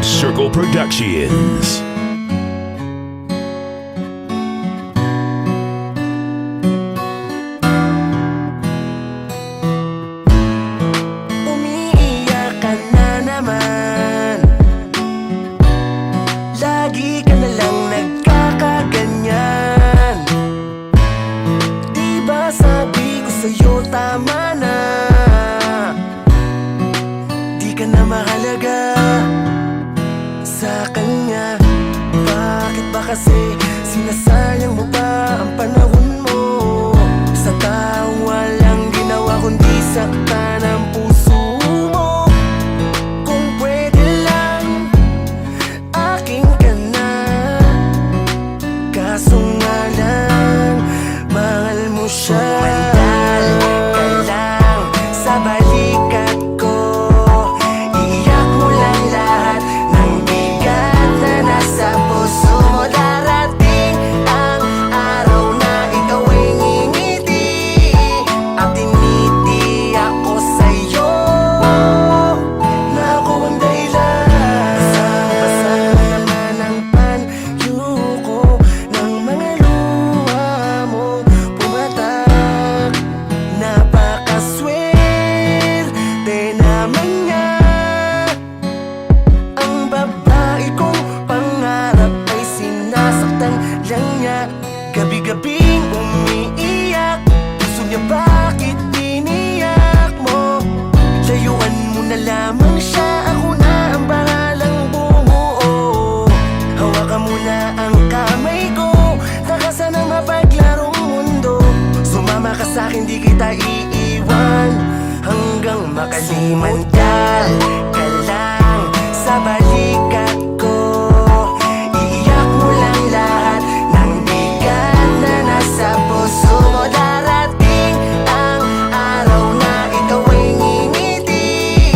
Red Circle Productions. Umiiyak ka na naman, lagi ka na lang nagkakaganyan. Di ba sabi ko sa'yo tama na, di ka na mahalaga sa kanya. Bakit ba kasi sinasayang mo pa ang panahon mo sa taong walang ginawa kundi saktan ang puso mo? Kung pwede lang, aking ka na, kaso nga lang, mahal mo siya. Mandal ka lang sa balikat ko, iiyak mo lang lahat ng bigat na nasa puso mo. Darating ang araw na ikaw ay ngingiti at tiniti ako sa'yo, na ako ang dahilan. Basa naman ang panyo ko ng mga luha mo pumatak. Napakaswerte naman niya, ang babae kong pangarap ay sinasaktan lang niya. Gabi-gabing umiiyak, puso niya bakit tiniyak mo? Layuan mo na lamang siya, ako na ang bahalang bumuo. Hawakan mo na ang kamay ko, takasan ang mapaglarong mundo. Sumama ka sa'kin, di kita iiwan hanggang makalimutan ka lang sa balikat ko. Iiyak mo lang lahat ng bigat na nasa puso mo. Darating ang araw na ikaw ay ngingiti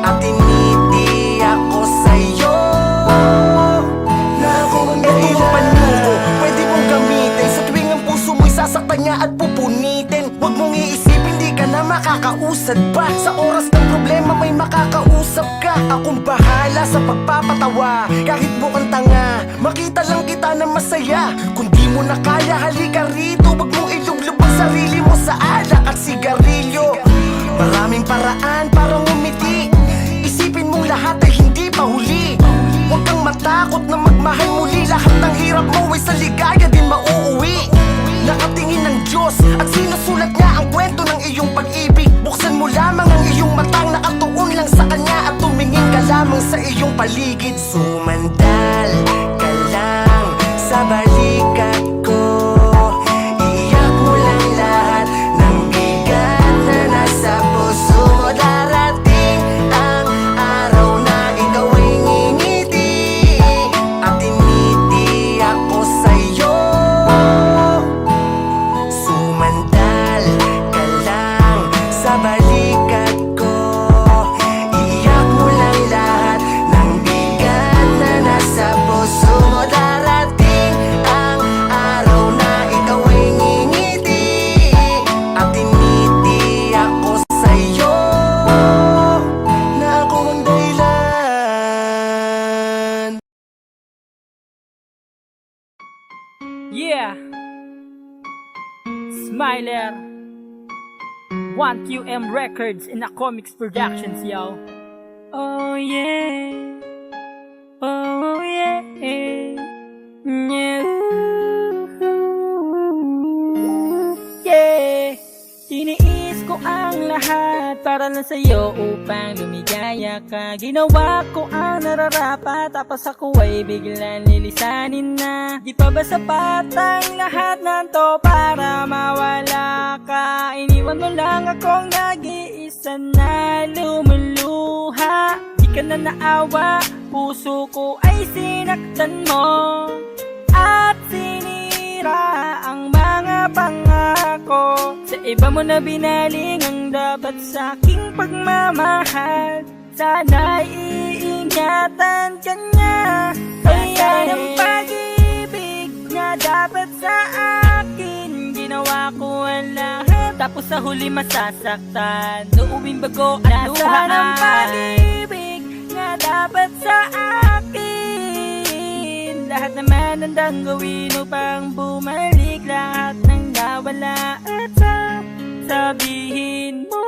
at tiniti ako sa'yo, na ako ang dahilan. Ito ang panyo, pwede mong gamitin sa tuwing ang puso mo'y sasaktan niya at pupunitin. Huwag mong iisipin di ka na makakausad pa, sa oras ng problema may makakausap ka. Akong bahala sa pagpapatawa, kahit mukhang tanga, makita lang kita na masaya. Kung di mo na kaya, halika rito, wag mong iluglub ang sarili mo sa alak at sigarilyo. Maraming paraan para ngumiti, isipin mong lahat ay hindi pa huli. Huwag kang matakot na magmahal muli, lahat ng hirap mo ay sa ligaya din mauuwi. Nakatingin ng Diyos at sinusulat niya ang kwento ng iyong pag-ibig. Buksan mo lamang ang iyong matang, nakatuon lang sa Kanya at tumingin ka lamang sa iyong paligid. Sumandal ka lang sa balikat ko, iiyak mo lang lahat ng bigat na nasa puso mo. Darating ang araw na ikaw ay ngingiti at tiniti ako sa'yo. Sumandal ka lang sa balikat ko, iiyak mo lang lahat ng bigat na nasa puso mo. Darating ang araw na ikaw ay ngingiti at tiniti ako sa'yo, na ako ang dahilan. Yeah! Smiler 1QM Records in a Comics Productions, yo. Oh yeah. Oh yeah. Yeah. Tiniis ko ang lahat para lang sa'yo upang lumigaya ka. Ginawa ko ang nararapat, tapos ako ay biglang lilisanin na. Di pa ba sapat ang lahat ng to para mawala ka? Iniwan mo lang akong nag-iisa na lumuluha. Di ka na naawa, puso ko ay sinaktan mo at sinira ang mga pangako. Sa iba mo na binaling ang dapat sa aking pagmamahal. Sana iingatan ka niya, kaya ng pag-ibig na dapat sa akin. Ginawa ko ang lahat, tapos sa huli masasaktan. Uuwing bago at luhaan ng pag-ibig na dapat dapat sa akin. Lahat naman handang gawin upang bumalik lahat ng nawala. At sabihin mo,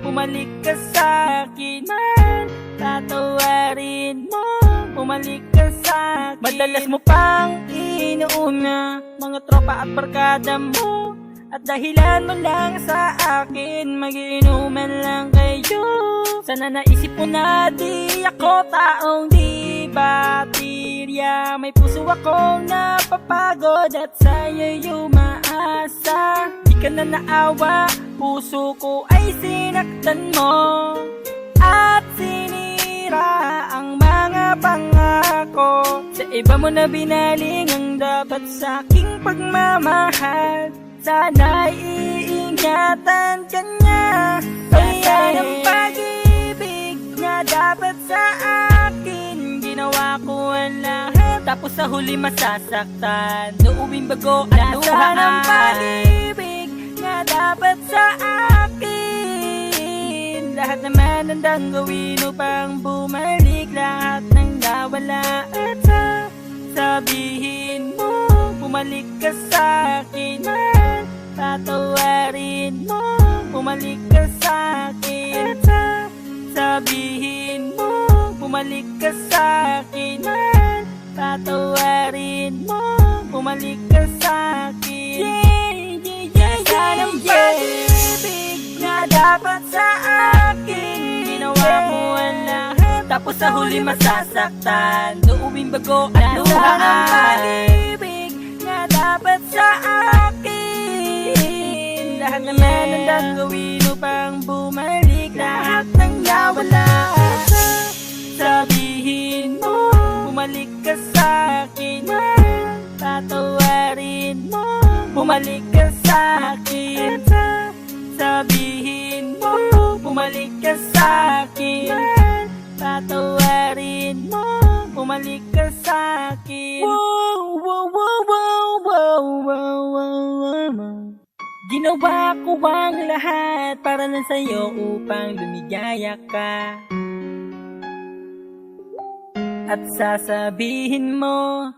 bumalik ka sa akin man. Tatawarin mo, bumalik ka sa akin. Madalas mo pang inuuna mga tropa at barkada mo, at dahilan mo lang sa akin, mag-iinuman lang kayo. Sana naisip mo na di ako taong di baterya. May puso akong napapagod at sa'yo'y umaasa. Di ka na naawa, puso ko ay sinaktan mo at sinira ang mga pangako. Sa iba mo na binaling ang dapat sa aking pagmamahal. Sana'y iingatan ka niya. Kaya ng pag-ibig na dapat sa akin, ginawa ko ang lahat, tapos sa huli masasaktan. Nuuwing bago at luhaan ng pag-ibig na dapat sa akin. Lahat naman handang gawin upang bumalik lahat ng nawala. At sabihin mo, bumalik ka sa akin man. Tatawarin mo, bumalik ka sa akin. At sabihin mo, bumalik ka sa akin man. Tatawarin mo, bumalik ka sa akin. Sana ng pag-ibig na dapat sa akin, ginawa mo ang lahat, tapos sa huli masasaktan. Nuuwing bago at luhaan ng pag-ibig na dapat sa akin. Lahat naman handang gawin upang bumalik lahat ng nawala. Sabihin mo, bumalik ka sa akin man. Tatawarin mo, bumalik ka sa akin. Sabihin mo, bumalik ka sa akin man. Tatawarin mo, bumalik ka sa akin. Wow, wow, wow, wow, wow, wow, wow, wow. Ginawa ko ang lahat para lang sa'yo upang lumigaya ka. At sasabihin mo,